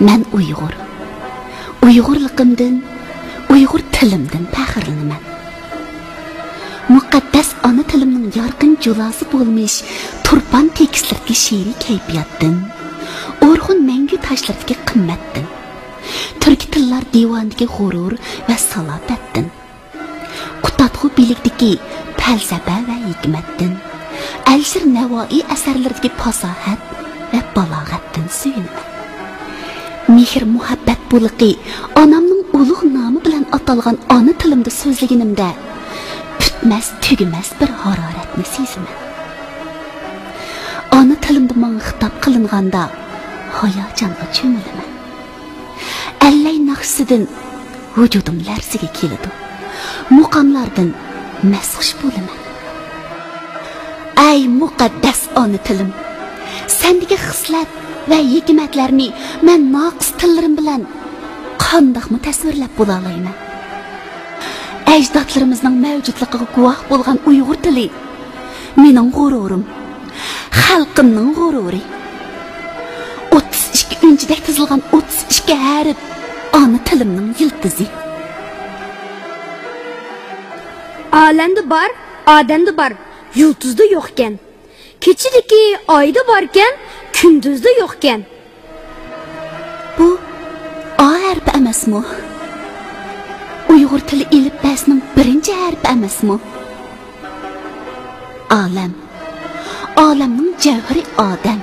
Men Uyg'ur. Uyg'urligimdan, Uyg'ur tilimdan faxrlanaman. Muqaddas ana tilimning yorqin julosi bo'lmish turpan tekislarga she'riy kayfiyatdan, o'rg'un mangu tashlarga qimmatdan, turk tillar divoniga g'urur va salobatdan, qutatg'u bilikdagi falsafa va hikmatdan, Alisher Navoiy asarlaridagi fasohat va balog'atdan suyunaman. Mehr muhabbat buliqi onamning ulug' nomi bilan atalgan ona tilimda so'zlaganimda bitmas tugamas bir haroratni sezaman. Ona tilimda menga xitob qilinganda hayajonga cho'milaman. Allay naqshsidan vujudim larziga keladi. Muqamlardan masxush bo'laman. Ay muqaddas ona tilim, sendagi xislat va hikmatlarni men naqs tillarim bilan qandoqmi tasvirlab bo'la olmayman. Ajdodlarimizning mavjudligiga guvoh bo'lgan Uyg'ur tili mening g'ururim, xalqimning g'ururi. 32 unchida tizilgan 32 harf ona tilimning yildizi. Alamda bor, odamda bor, yulduzda yo'qkan. Kechidagi oyda borkan, kunduzda yo'qkan. Bu A harfi emasmi? Uyg'ur tili elifbasining birinchi harfi emasmi? Olam. Olamning javhari odam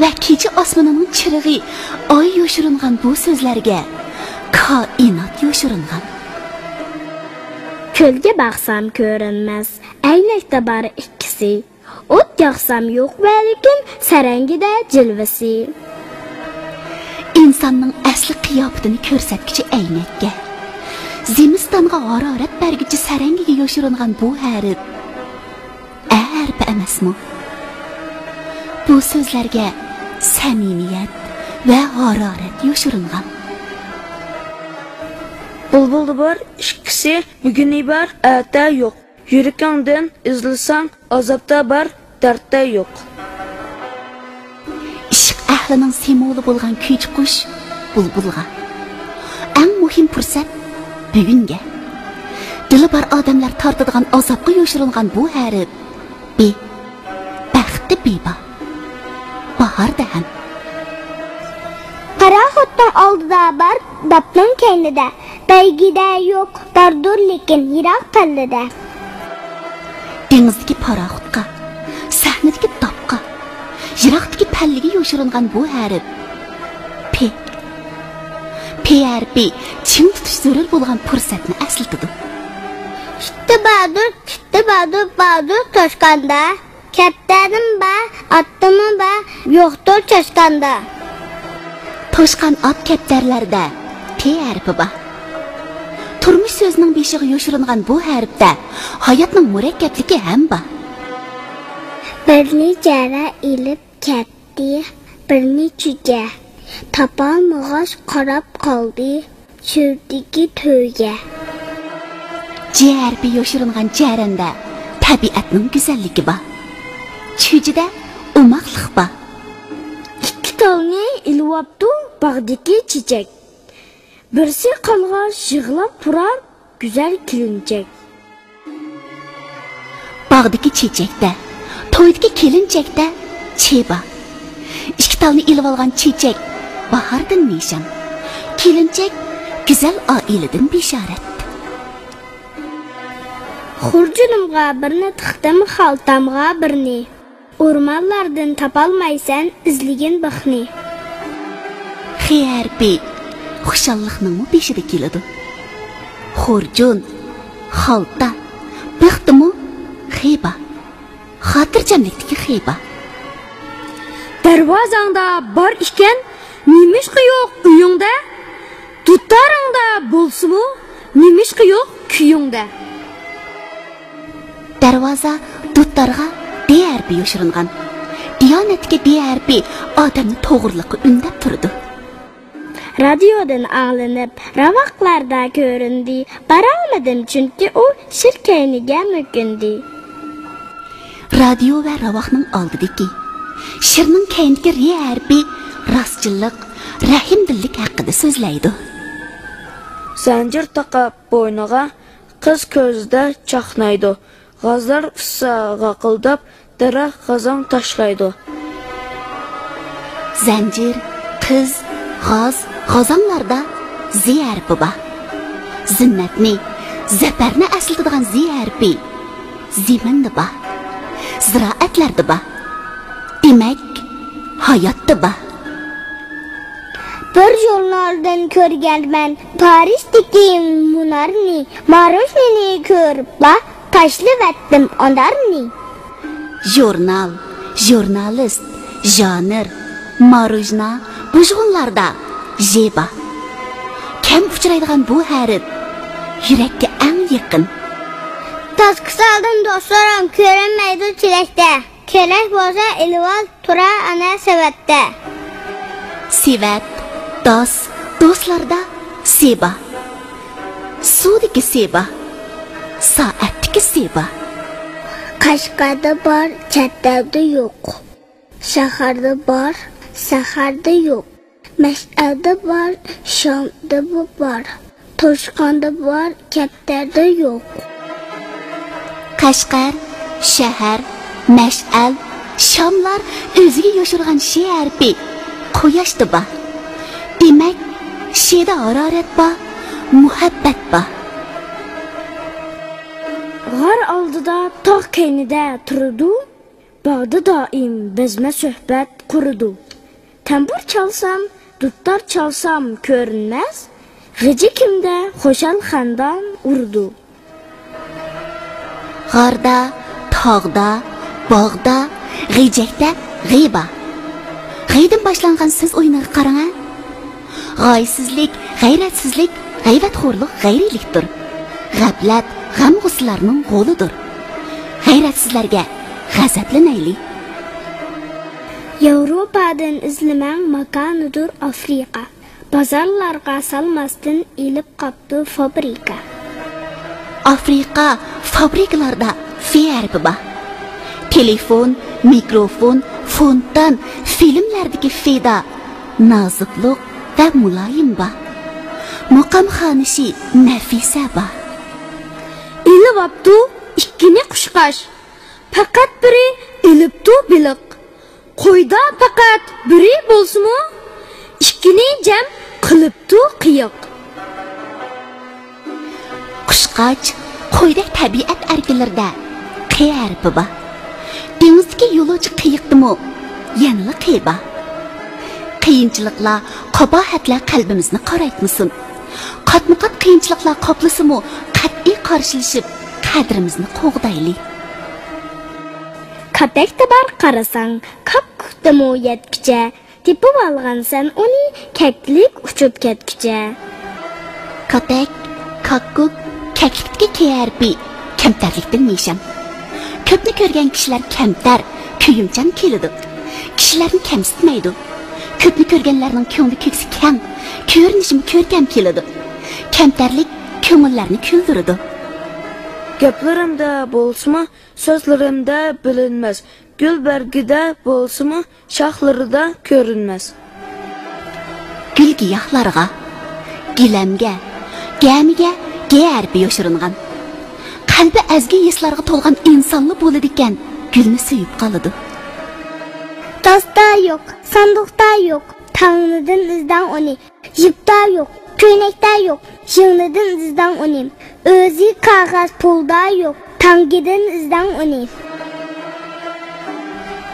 va kecha osmonining chirig'i oy yoshiringan bu so'zlarga koinot yoshiringan. Ko'lga baqsam ko'rinmas, aynakda bor ikkisi. O't yoqsam yo'q va lekin sarangida jilvasi. İnsanның asli qiyofatini ko'rsatkichi aynakka, zimistonga harorat bergichi sarangiga yoshiringan bu harf A harfi emasmi? Bu so'zlarga samimiyat va harorat yoshiringan. Bulbulda bor ikkisi, buguni bor, ata yo'q. Yurakingdan izlasang, azobda bor, dardda yo'q. Ishq ahlining simvoli bo'lgan kuch qush bulbulga. Eng muhim fursat bugunga. Dili bor odamlar tortadigan azobga yoshirilgan bu harf B. Baxti beba. Bahorda ham. Qaraxotning oldida bor, dapning keynida. Baygida yo'q, dardur lekin yiroq qallida. Dengizdagi paraxotga, sahnadagi dapqa, yiroqdagi palliga yoshirilgan bu harf P. P harfi ching tutish zarur bo'lgan fursatni eslatadi. Kitti badur toshqanda, kattanim ba, attimi ba, yo'qdir choshqanda. Toshqan ot kaptarlarda T harfi bor. Turmush so'zining beshiga yoshirilgan bu harfda hayotning murakkabligi ham bor. Birni jara ilib ketdi, birni chuja. Topolmag'och qarab qoldi, cho'rdiki to'yga. J harfi yoshirilgan jaranda tabiatning go'zalligi bor. Chujida umoqlik bor. Ikki tolni ilvabdu bog'dagi chechak. Birsi qalg'och yig'lab turar, güzel kelinchak. Bog'dagi chechakda, to'ydagi kelinchakda cheba. Ikki tolni ilib olgan chechak bahordan nishon. Kelinchak go'zal oiladan bishorat. Xurjunimga birni tiqdim, xaltamga birni. O'rmonlardan topolmaysan izligin bixni. X harfi xushalliqning beshida keladi. Xurjun, xalta, bixtimi xiba. Xotirjamlikdagi xiba. Darvozangda bor ekan, nemishqi yo'q uyingda? Duttaringda bo'lsa-mu, nemishqi yo'q kuyingda? Darvoza duttarga D harfi yoshirilgan. Diyonatga D harfi odamni to'g'riliqqa undab turdi. Radiodan anglanib, ravaqlarda ko'rindi. Barolmadim chunki u shirkayniga mukindi. Radio va ravaqning oldidagi shirning kayniga R harfi rost baxşıçılık, rahimdillik haqida so'zlaydi. Zanjir taqab bo'yniga, qiz ko'zida chaqnaydi. G'azlar issa g'aqildab, daraxt g'azon tashlaydi. Zanjir, qiz, g'oz, g'azonlarda zi harfi bor. Zinnatni, zafarni aslatadigan zi harfi ziminda bor. Ziroatlarda bor. Demak, hayotda bor. Bir jurnaldan ko'rganman Parijdagi munarni, Marushnini ko'rib tashlavatdim onarni. Jurnal, jurnalist, janr, marujna bu jurnallarda jeba. Kam uchraydigan bu harf yurakka eng yaqin. Tasqisaldan do'stlarim ko'rinmaydi chelakda. Kerak bo'lsa ilval tura ana savatda. Sivat, do'stlarda seba. Suvdagi seba, soatdagi seba. Qashqarda bor, chatlarda yo'q. Shaharda bor, saharda yo'q. Mash'alda bor, shomda bor. Toshqonda bor, kaptarda yo'q. Qashqar, shahar, mash'al, shomlar o'ziga yoshirgan she harfi quyoshda bor. Demak, sheda harorat bor, muhabbat bor. G'ar oldida tog' keynida turdi, bog'da doim bizma suhbat qurdi. Tambur chalsam, duttar chalsam ko'rinmas, g'iji kimda xo'shal xandon urdi. G'arda, tog'da, bog'da, g'iyjakda g'iyba. G'iydan boshlangan siz o'yiniga qarang. G'oysizlik, g'ayratsizlik, g'ayvatxo'rlik g'ayrilikdir. G'aflat, g'am-g'uslarning g'olidir. G'ayratsizlarga g'azablanaylik. Yevropadan izlamang makonidir Afrika. Bozorlarga salmasdan ilib qapti fabrika. Afrika fabrikalarda fe harfi bor. Telefon, mikrofon, fontan, filmlardagi feda noziklik va muloyim bor. Muqam xonishi nafisa bor. İlib aptu ikkini qushqash. Faqat biri ilibtu biliq. Qo'yda faqat biri bo'lsimi, ikkini jam qilibtu qiyiq. Qushqach, qo'ydek tabiat arkilarida qi harfi bor. Dengizdagi yo'lovchi qiyiqdimi, yanada qi bor. Qiyinchiliklar, qabohatlar qalbimizni qoraytmasin. Qatma-qat qiyinchiliklar qoplasimi, qat'iy qarshilashib, qadrimizni qo'g'daylik. Kapakda bar qarasang, kapkutdimi yetkicha, tepib olgansan uni kaklik uchib ketkicha. Kapak, kakkuk, kaklikdagi K harfi kamtarlikdan nishon. Ko'pni ko'rgan kishilar kamtar, kuyimchan keladi. Kishilarni kamsitmaydi. Ko'pni ko'rganlarning ko'ngli ko'ksi kam, ko'rinishimi ko'rkam keladi. Kamtarlik ko'ngillarni kuldiradi. Gaplarimda bo'lsimi, so'zlarimda bilinmas. Gul bargida bo'lsimi, shoxlarida ko'rinmas. Gul giyohlarga, gilamga, gamiga G harfi yoshiringan. Qalbi azgi hislarga to'lgan insonli bo'ladi ekan, gulni suyib qoladi. Tosta yo'q, sanduqda yo'q, tangnidan izdan uni. Jipda yo'q, ko'ynakda yo'q, shingnidan izdan uni. O'zi qog'oz pulda yo'q, tangidan izdan uni.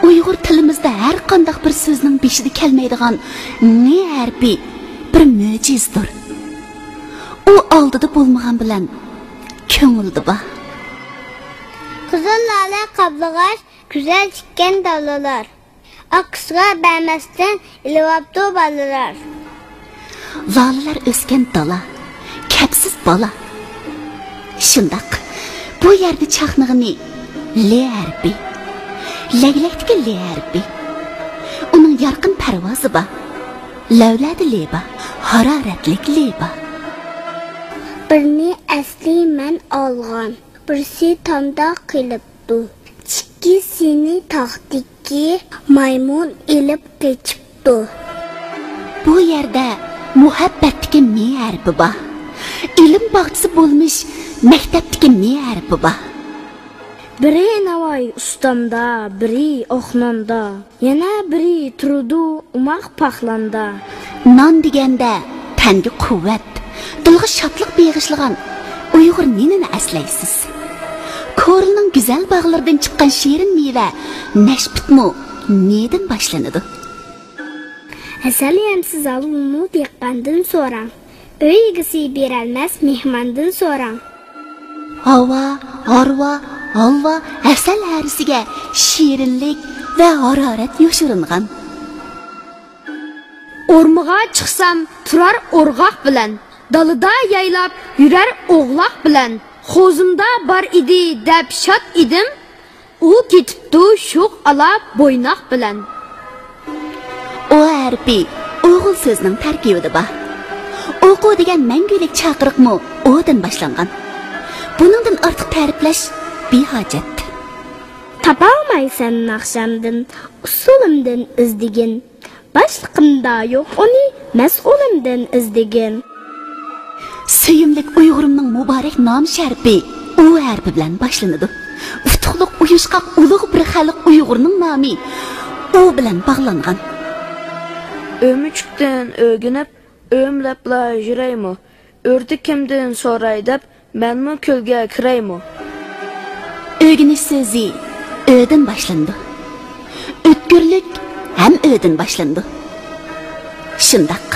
Uyg'ur tilimizda har qanday bir so'zning beshida kelmaydigan ne harfi bir mo'jizdir. U oldida bo'lmagan bilan ko'ngilda bor. Qizil lala qablag'ash, güzel chiqqan dalalar. Aqsga bermasdan ilvabdu balalar. Lalalar o'sgan dala, kapsiz bola. Shundaq, bu yerda chaqnig'ini L harfi, laglakdagi L harfi. Uning yorqin parvozi bor. Lavladi leba, haroratlik leba. Birini asli men olgan, birisi tamda qilibdi. Ikkisini taxtiki maymun ilib kechibdi. bu yerda muhabbatdagi me harfi bor. İlim bağçısı bo'lmiş maktabdagi me harfi bor. Biri Navoiy ustamda, biri Oxnonda, yana biri turdu umaq paxlanda. Non deganda tanga quvvat, dilga shodlik beg'ishlagan Uyg'ur nenini aslaysiz? Ko'rilning go'zal bog'laridan chiqqan shirin meva nashbitmi nedan boshlanadi? Asal yemsiz alımı deqqandan so'rang. Uy egasi beralmas mehmondan so'rang. Hava, harva, halva, asal harisiga shirinlik va harorat yoshiringan. Ormağa chiqsam turar o'rg'oq bilan, dalida yaylab yurar o'g'loq bilan. Xo'zimda bar idi deb shod edim, u ketibdi sho'q ala bo'ynoq bilan. O harfi o'g'il so'zining tarkibida bor. O'qu degan mangulik chaqiriqmi o'dan boshlangan. Buningdan ortiq ta'riflash behojat. Tapalmaysan naqshamdan, usulimdan izdigin. Başlıqımda yo'q uni mas'ulimdan izdigin. Suyimlik Uyg'urimning muborak nom sharfi u harfi bilan boshlanadi. Utuqliq uyushqoq ulug' bir xalq Uyg'urning nomi u bilan bog'langan. Ömüçükten ögünüp ömlepla jireymo. Örtü kimden soray dep menmi kölge kireymo. Ögüniş so'zi ödün başlandı. Ötkürlük hem ödün başlandı. Şundaq,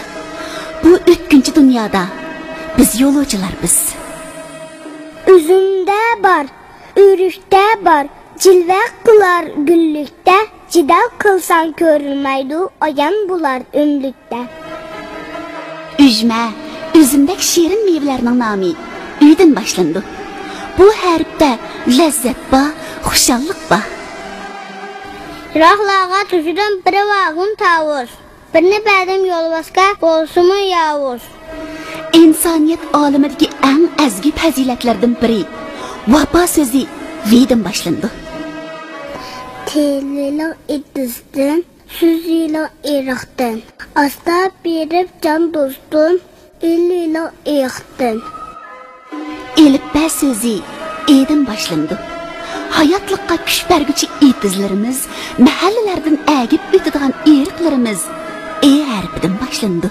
bu ötkünçü dünyada biz yolcular biz. Üzümde var, ürüşte var, cilve kılar güllükte, cidal kılsan görülmeydi, ayan bular ümlükte. Üzme, üzümdek şirin meyvelerinin nami ödün başlandı. Bu harfte lezzet ba, xuşallık ba. Rahlağa tuşudan bir vağın tavur, birini bədim yol başqa bolsumu yavur. İnsaniyet alemideki en ezgi faziletlerden biri, vapa sözü ve'dan başlandı. Telili idizdən, süzili eriqdən, asta berib can dostum, elili eyiqdən. Elifba sözü e'dan başlandı. Hayatlıqqa kuch berguchi itizlarimiz, mahallalardan agib o'tadigan eriqlarimiz harfidan boshlandı.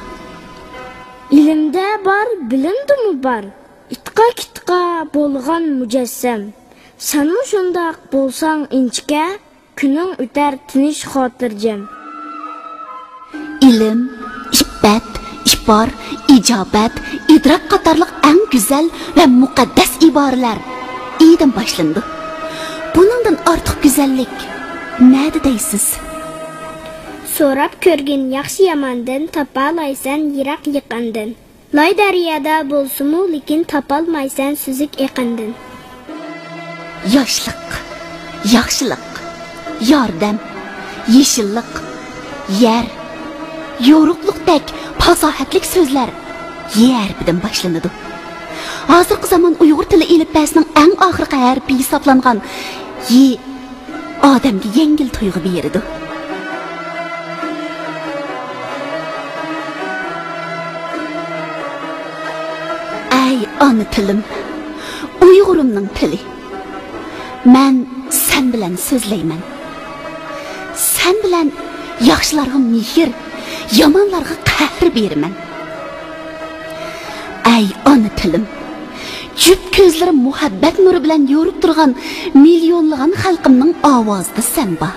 İlimde var, bilimde mi var? İtqa kitqa bolğan mücessem. Sen şundaq bolsan inçke, günün öter tiniş xotircem. İlim, iffat, ishbor, ijobat, idrok qatorliq eng go'zal va muqaddas iboralar e'dan boshlandı. Buningdan ortiq go'zallik nada deysiz? So'rab ko'rgin yaxshi yomondan topalaysan yiroq yiqandan. Loy daryoda bo'lsimu, lekin topolmaysan suzuk eqindan. Yoshlik, yaxshilik, yordam, yeshillik, yer, yo'ruqliqdek fasohatlik so'zlar harfidan boshlanadi. Hozirgi zamon Uyg'ur tili elifbasining eng oxirgi harfi hisoblangan odamga yengil tuyg'u beradi. Ay ona tilim, Uyg'urimning tili. Men sen bilan so'zlayman. Sen bilan yaxshilarga mehr, yomonlarga qahr beraman. Ay ona tilim, jup ko'zlari muhabbat nuri bilan yo'rib turgan millionlagan xalqimning ovozida sen bor.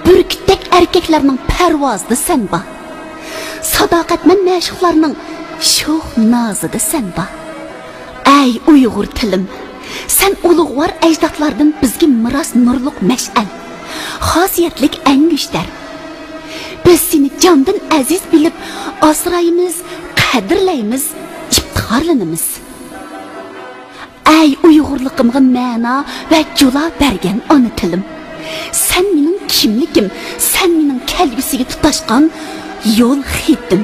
Burkutdek erkaklarning parvozida sen bor. Sadoqatman ma'shuqlarning sho'x nozida sen bor. Ay Uyg'ur tilim, sen ulug'vor ajdodlardan bizga miros nurliq mash'al, xosiyatlik angushtar. Biz seni jondan aziz bilib asraymiz, qadrlaymiz, iftixorlanamiz. Ay Uyg'urligimga ma'no va jula bergan ona tilim. Sen mening kimligim, sen mening kelgusiga tutashgan yo'l xitim.